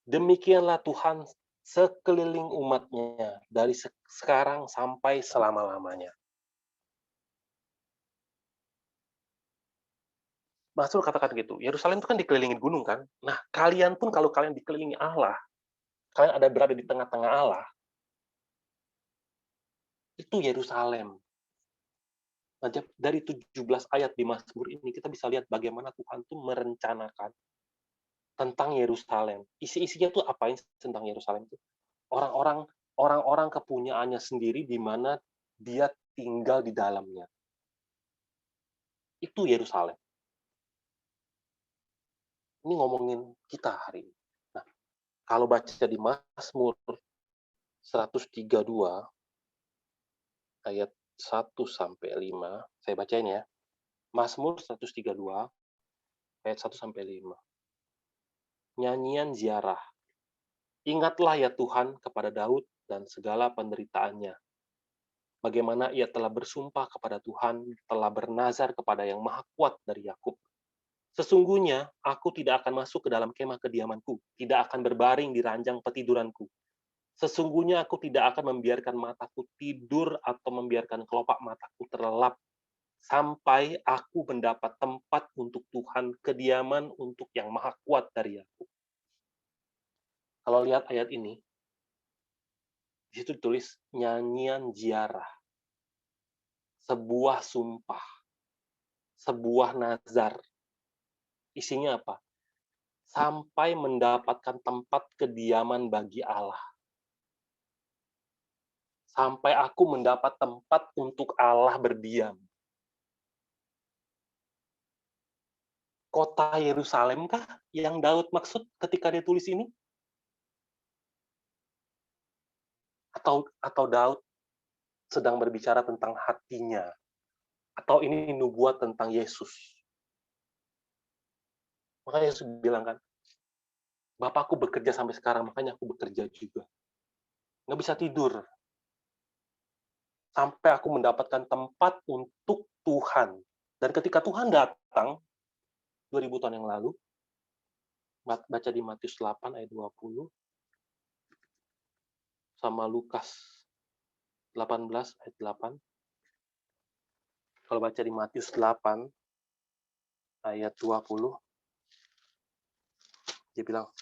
Demikianlah Tuhan sekeliling umatnya dari sekarang sampai selama-lamanya. Mazmur katakan gitu, Yerusalem itu kan dikelilingin gunung kan? Nah, kalian pun kalau kalian dikelilingi Allah, kalian ada berada di tengah-tengah Allah, itu Yerusalem. Nah, dari 17 ayat di Mazmur ini, kita bisa lihat bagaimana Tuhan tuh merencanakan tentang Yerusalem. Isi-isinya tuh apain tentang Yerusalem itu? Orang-orang kepunyaannya sendiri di mana dia tinggal di dalamnya. Itu Yerusalem. Ini ngomongin kita hari ini. Nah, kalau baca di Mazmur 132 ayat 1 sampai 5, saya bacain ya. Mazmur 132 ayat 1 sampai 5. Nyanyian ziarah. Ingatlah ya Tuhan kepada Daud dan segala penderitaannya. Bagaimana ia telah bersumpah kepada Tuhan, telah bernazar kepada yang maha kuat dari Yakub. Sesungguhnya aku tidak akan masuk ke dalam kemah kediamanku, tidak akan berbaring di ranjang petiduranku. Sesungguhnya aku tidak akan membiarkan mataku tidur atau membiarkan kelopak mataku terlelap sampai aku mendapat tempat untuk Tuhan, kediaman untuk yang maha kuat dari Yakub. Kalau lihat ayat ini, di situ ditulis nyanyian ziarah, sebuah sumpah, sebuah nazar. Isinya apa? Sampai mendapatkan tempat kediaman bagi Allah. Sampai aku mendapat tempat untuk Allah berdiam. Kota Yerusalem kah yang Daud maksud ketika dia tulis ini? Atau Daud sedang berbicara tentang hatinya, atau ini nubuat tentang Yesus. Makanya Yesus bilang kan, Bapakku bekerja sampai sekarang, makanya aku bekerja juga. Nggak bisa tidur, sampai aku mendapatkan tempat untuk Tuhan. Dan ketika Tuhan datang, 2000 tahun yang lalu, baca di Matius 8 ayat 20, sama Lukas 18 ayat 8. Kalau baca di Matius 8 ayat 20, dia bilang,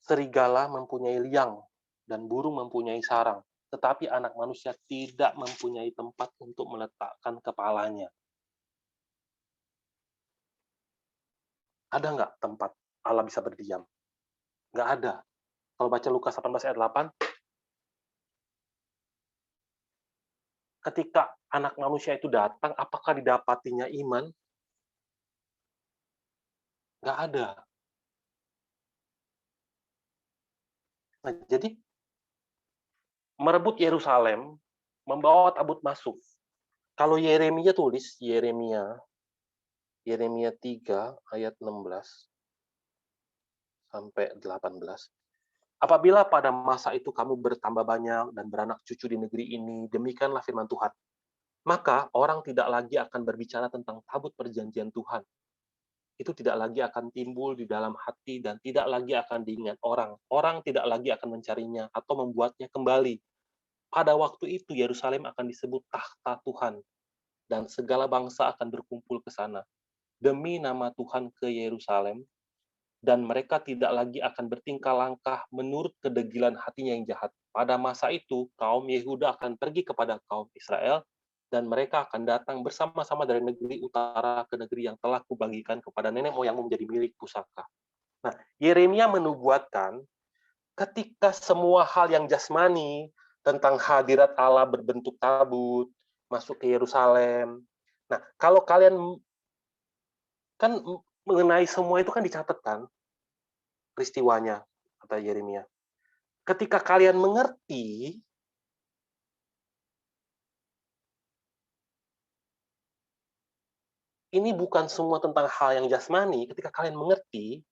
serigala mempunyai liang dan burung mempunyai sarang, tetapi anak manusia tidak mempunyai tempat untuk meletakkan kepalanya. Ada nggak tempat Allah bisa berdiam? Nggak ada. Kalau baca Lukas 18 ayat 8, ketika anak manusia itu datang, apakah didapatinya iman? Nggak ada. Nah, jadi, merebut Yerusalem, membawa tabut masuk. Kalau Yeremia tulis, Yeremia 3 ayat 16 sampai 18. Apabila pada masa itu kamu bertambah banyak dan beranak cucu di negeri ini, demikianlah firman Tuhan. Maka orang tidak lagi akan berbicara tentang tabut perjanjian Tuhan. Itu tidak lagi akan timbul di dalam hati dan tidak lagi akan diingat orang. Orang tidak lagi akan mencarinya atau membuatnya kembali. Pada waktu itu Yerusalem akan disebut takhta Tuhan dan segala bangsa akan berkumpul ke sana demi nama Tuhan ke Yerusalem, dan mereka tidak lagi akan bertingkah langkah menurut kedegilan hatinya yang jahat. Pada masa itu, kaum Yehuda akan pergi kepada kaum Israel, dan mereka akan datang bersama-sama dari negeri utara ke negeri yang telah kubagikan kepada nenek moyangmu menjadi milik pusaka. Nah, Yeremia menubuatkan ketika semua hal yang jasmani tentang hadirat Allah berbentuk tabut masuk ke Yerusalem. Nah, kalau kalian kan mengenai semua itu kan dicatat kan peristiwanya, kata Yeremia. Ketika kalian mengerti, ini bukan semua tentang hal yang jasmani, ketika kalian mengerti,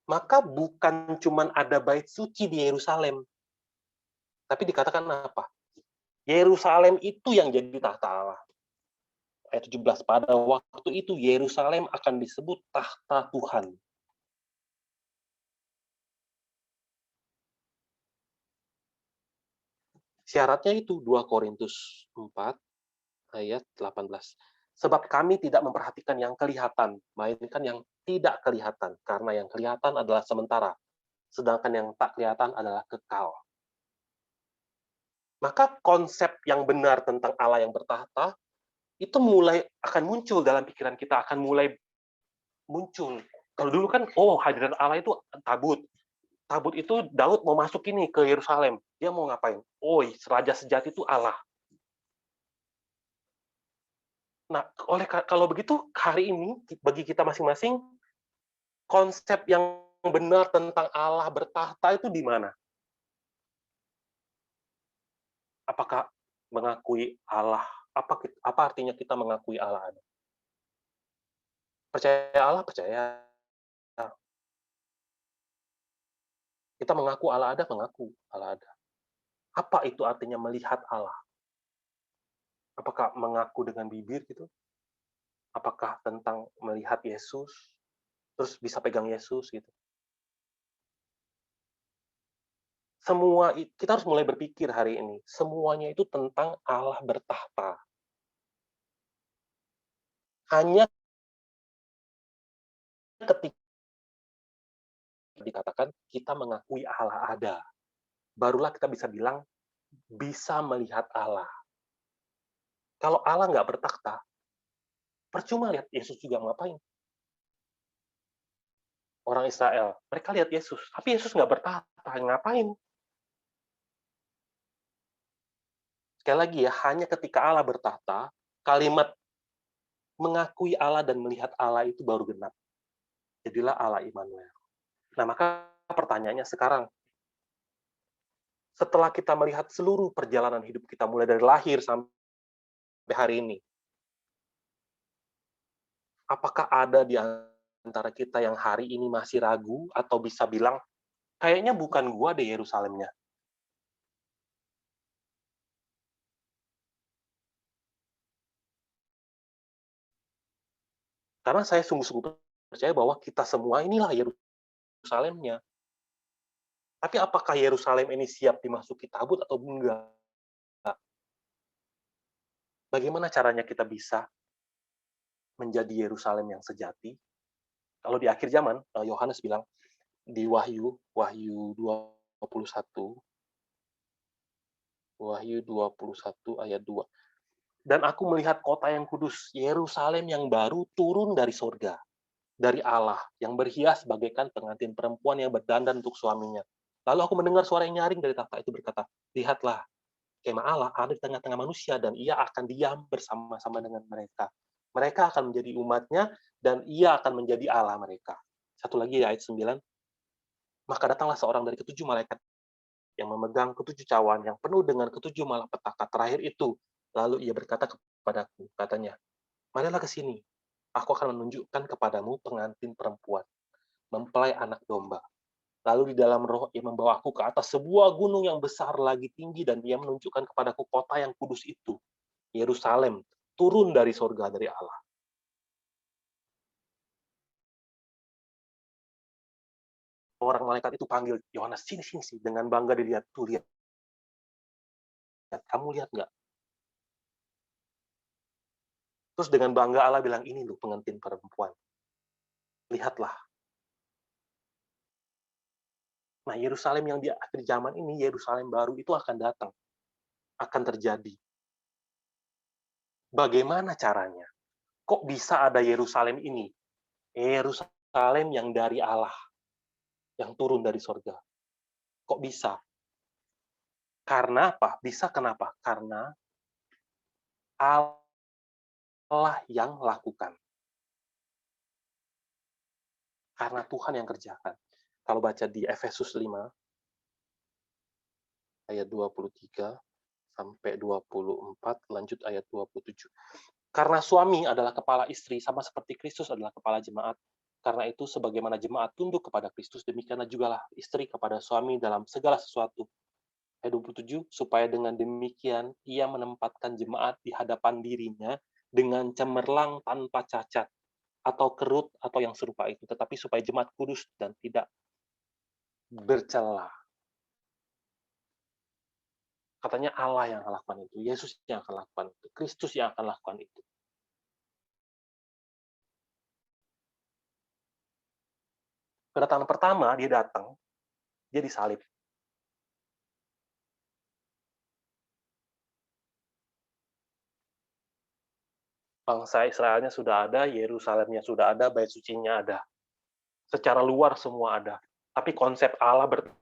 maka bukan cuma ada bait suci di Yerusalem, tapi dikatakan apa? Yerusalem itu yang jadi tahta Allah. Ayat 17, pada waktu itu Yerusalem akan disebut tahta Tuhan. Syaratnya itu 2 Korintus 4 ayat 18. Sebab kami tidak memperhatikan yang kelihatan, melainkan yang tidak kelihatan, karena yang kelihatan adalah sementara, sedangkan yang tak kelihatan adalah kekal. Maka konsep yang benar tentang Allah yang bertahta, itu mulai akan muncul dalam pikiran kita, akan mulai muncul. Kalau dulu kan, hadirat Allah itu tabut. Tabut itu Daud mau masuk ini ke Yerusalem. Dia mau ngapain? Raja sejati itu Allah. Nah, kalau begitu, hari ini, bagi kita masing-masing, konsep yang benar tentang Allah bertahta itu di mana? Apakah mengakui Allah? Apa artinya kita mengakui Allah ada? Percaya Allah, percaya. Kita mengaku Allah ada, mengaku Allah ada. Apa itu artinya melihat Allah? Apakah mengaku dengan bibir gitu? Apakah tentang melihat Yesus, terus bisa pegang Yesus gitu? Kita harus mulai berpikir hari ini, semuanya itu tentang Allah bertahta. Hanya ketika dikatakan kita mengakui Allah ada, barulah kita bisa bilang bisa melihat Allah. Kalau Allah nggak bertakhta, percuma lihat Yesus juga ngapain. Orang Israel, mereka lihat Yesus, tapi Yesus nggak bertakhta, ngapain? Sekali lagi ya, hanya ketika Allah bertakhta, kalimat mengakui Allah dan melihat Allah itu baru genap. Jadilah Allah Immanuel. Nah, maka pertanyaannya sekarang, setelah kita melihat seluruh perjalanan hidup kita mulai dari lahir sampai hari ini, apakah ada di antara kita yang hari ini masih ragu atau bisa bilang, kayaknya bukan gua deh Yerusalemnya. Karena saya sungguh-sungguh percaya bahwa kita semua inilah Yerusalemnya. Tapi apakah Yerusalem ini siap dimasuki tabut atau enggak? Bagaimana caranya kita bisa menjadi Yerusalem yang sejati? Kalau di akhir zaman, Yohanes bilang di Wahyu 21, Wahyu 21 ayat 2. Dan aku melihat kota yang kudus, Yerusalem yang baru turun dari surga, dari Allah, yang berhias bagaikan pengantin perempuan yang berdandan untuk suaminya. Lalu aku mendengar suara yang nyaring dari takhta itu berkata, lihatlah, kemah Allah ada di tengah-tengah manusia, dan ia akan diam bersama-sama dengan mereka. Mereka akan menjadi umatnya, dan ia akan menjadi Allah mereka. Satu lagi ayat 9, maka datanglah seorang dari ketujuh malaikat yang memegang ketujuh cawan yang penuh dengan ketujuh malapetaka terakhir itu. Lalu ia berkata kepadaku, katanya, marilah ke sini, aku akan menunjukkan kepadamu pengantin perempuan, mempelai anak domba. Lalu di dalam roh ia membawa aku ke atas sebuah gunung yang besar lagi tinggi, dan ia menunjukkan kepadaku kota yang kudus itu, Yerusalem, turun dari surga dari Allah. Orang malaikat itu panggil Yohanes, sini, sini, sini, dengan bangga dilihat, tuh lihat, kamu lihat nggak? Terus dengan bangga Allah bilang, ini loh pengantin perempuan. Lihatlah. Nah, Yerusalem yang di akhir zaman ini, Yerusalem baru itu akan datang, akan terjadi. Bagaimana caranya? Kok bisa ada Yerusalem ini? Yerusalem yang dari Allah, yang turun dari surga. Kok bisa? Karena apa? Bisa kenapa? Karena Allah yang lakukan. Karena Tuhan yang kerjakan. Kalau baca di Efesus 5, ayat 23 sampai 24, lanjut ayat 27. Karena suami adalah kepala istri, sama seperti Kristus adalah kepala jemaat. Karena itu, sebagaimana jemaat tunduk kepada Kristus, demikianlah jugalah istri kepada suami dalam segala sesuatu. Ayat 27, supaya dengan demikian ia menempatkan jemaat di hadapan dirinya dengan cemerlang tanpa cacat, atau kerut, atau yang serupa itu. Tetapi supaya jemaat kudus dan tidak bercela. Katanya Allah yang akan lakukan itu, Yesus yang akan lakukan itu, Kristus yang akan lakukan itu. Kedatangan pertama, dia datang, dia disalib. Bangsa Israelnya sudah ada, Yerusalemnya sudah ada, bait sucinya ada. Secara luar semua ada. Tapi konsep Allah bertahta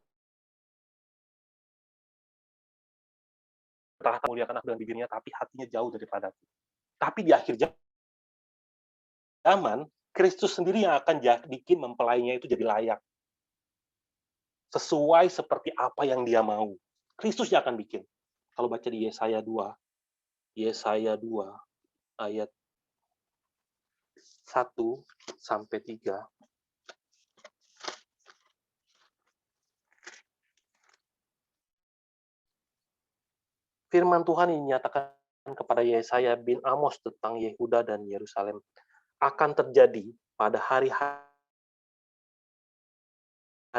muliakan aku dengan bibirnya, tapi hatinya jauh daripadaku. Tapi di akhir zaman, Kristus sendiri yang akan bikin mempelainya itu jadi layak. Sesuai seperti apa yang dia mau. Kristus yang akan bikin. Kalau baca di Yesaya 2, Yesaya 2 ayat 1 sampai 3. Firman Tuhan yang dinyatakan kepada Yesaya bin Amos tentang Yehuda dan Yerusalem akan terjadi pada hari-hari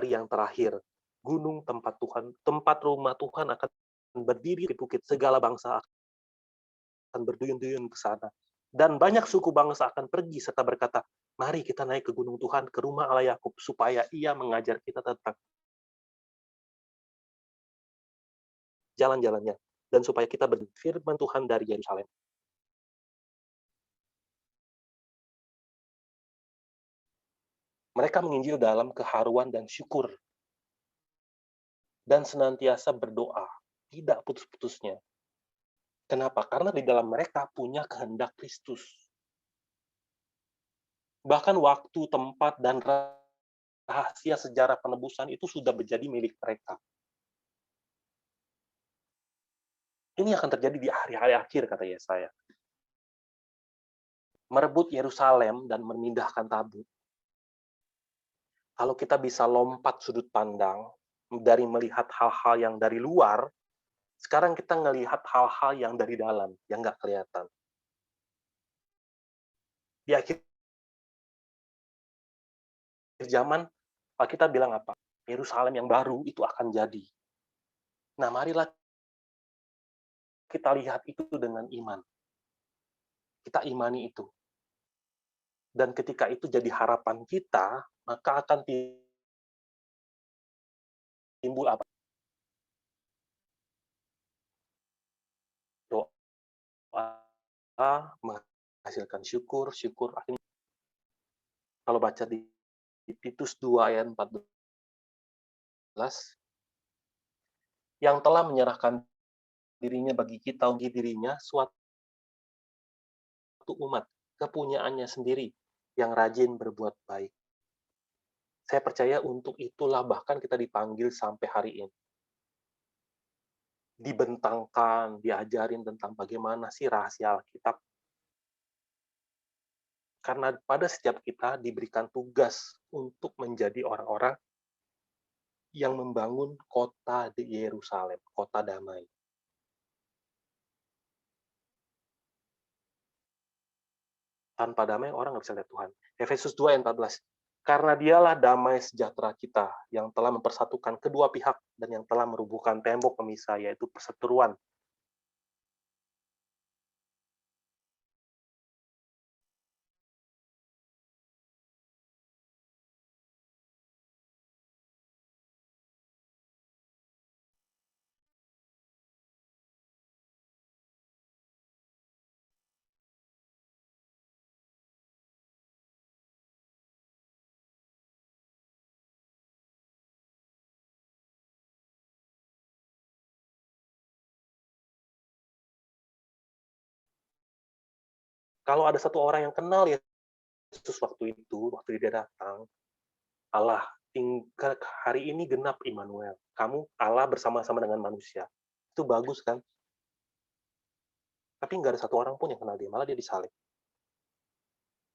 yang terakhir. Gunung tempat Tuhan, tempat rumah Tuhan akan berdiri di bukit, segala bangsa akan berduyun-duyun ke sana. Dan banyak suku bangsa akan pergi serta berkata, mari kita naik ke gunung Tuhan, ke rumah Allah Yakub, supaya ia mengajar kita tentang jalan-jalannya, dan supaya kita berfirman Tuhan dari Yerusalem. Mereka menginjil dalam keharuan dan syukur, dan senantiasa berdoa, tidak putus-putusnya. Kenapa? Karena di dalam mereka punya kehendak Kristus. Bahkan waktu, tempat, dan rahasia sejarah penebusan itu sudah menjadi milik mereka. Ini akan terjadi di hari-hari akhir, kata Yesaya. Merebut Yerusalem dan memindahkan tabut. Kalau kita bisa lompat sudut pandang dari melihat hal-hal yang dari luar, sekarang kita ngelihat hal-hal yang dari dalam, yang nggak kelihatan. Di akhir zaman, kita bilang apa? Yerusalem yang baru itu akan jadi. Nah, marilah kita lihat itu dengan iman. Kita imani itu. Dan ketika itu jadi harapan kita, maka akan timbul apa? Doa menghasilkan syukur, syukur akhirnya. Kalau baca di Titus 2 ayat 14, yang telah menyerahkan dirinya bagi kita, bagi dirinya suatu umat, kepunyaannya sendiri, yang rajin berbuat baik. Saya percaya untuk itulah bahkan kita dipanggil sampai hari ini. Dibentangkan, diajarin tentang bagaimana sih rahasia Alkitab. Karena pada setiap kita diberikan tugas untuk menjadi orang-orang yang membangun kota di Yerusalem, kota damai. Tanpa damai orang nggak bisa lihat Tuhan. Efesus 2 ayat 14. Karena dialah damai sejahtera kita yang telah mempersatukan kedua pihak dan yang telah merubuhkan tembok pemisah, yaitu perseteruan. Kalau ada satu orang yang kenal Yesus waktu itu, waktu dia datang, Allah, hari ini genap Immanuel. Kamu Allah bersama-sama dengan manusia. Itu bagus kan? Tapi nggak ada satu orang pun yang kenal dia, malah dia disalib.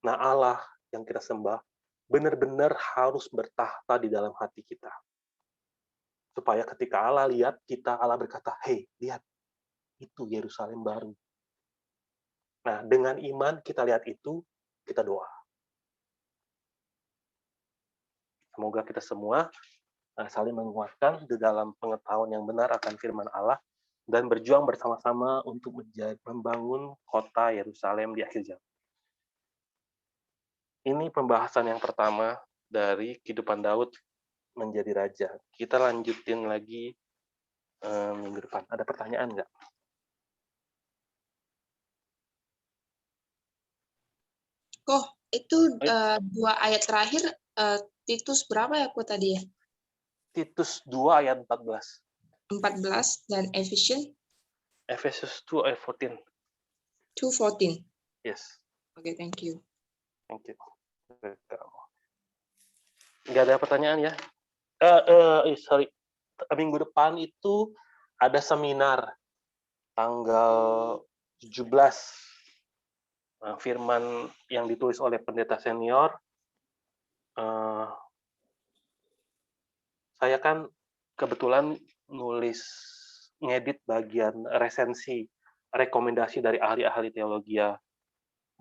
Nah, Allah yang kita sembah benar-benar harus bertahta di dalam hati kita. Supaya ketika Allah lihat kita, Allah berkata, "Hei, lihat, itu Yerusalem baru." Nah, dengan iman kita lihat itu, kita doa. Semoga kita semua saling menguatkan di dalam pengetahuan yang benar akan firman Allah dan berjuang bersama-sama untuk membangun kota Yerusalem di akhir zaman. Ini pembahasan yang pertama dari kehidupan Daud menjadi raja. Kita lanjutin lagi minggu depan. Ada pertanyaan nggak? Itu 2 ayat terakhir Titus berapa ya kok tadi ya? Titus 2 ayat 14. 14 dan Efesus 2 ayat 14. 2:14. Yes. Oke, thank you. Thank you. Nggak ada pertanyaan ya? Sorry. Minggu depan itu ada seminar tanggal 17. Firman yang ditulis oleh pendeta senior. Saya kan kebetulan ngedit bagian resensi, rekomendasi dari ahli-ahli teologi,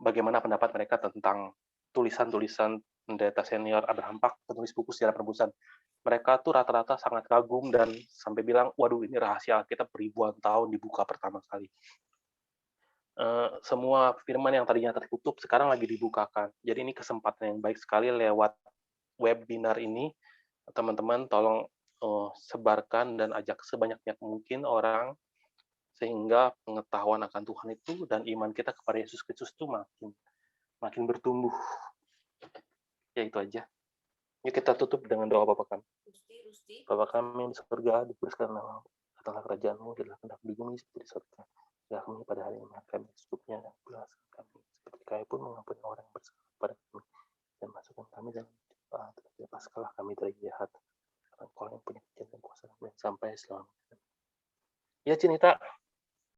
bagaimana pendapat mereka tentang tulisan-tulisan pendeta senior Abraham Pak, penulis buku sejarah penebusan. Mereka tuh rata-rata sangat kagum dan sampai bilang, waduh ini rahasia Alkitab ribuan tahun dibuka pertama kali. Semua firman yang tadinya tertutup sekarang lagi dibukakan. Jadi ini kesempatan yang baik sekali lewat webinar ini. Teman-teman tolong sebarkan dan ajak sebanyak-banyak mungkin orang sehingga pengetahuan akan Tuhan itu dan iman kita kepada Yesus Kristus itu makin bertumbuh. Ya itu aja. Yuk kita tutup dengan doa Bapa kami. Bapa kami di surga, dikuduskan nama, datanglah kerajaan-Mu, jadilah kehendak di bumi seperti di surga. Ya kami pada hari ini kami secukupnya dan belaskan kami seperti kami pun mengampuni orang yang bersalah kepada kami dan masukkan kami dalam cobaan, tetapi lepaskanlah kami sampai selamanya. Ya, Cinita.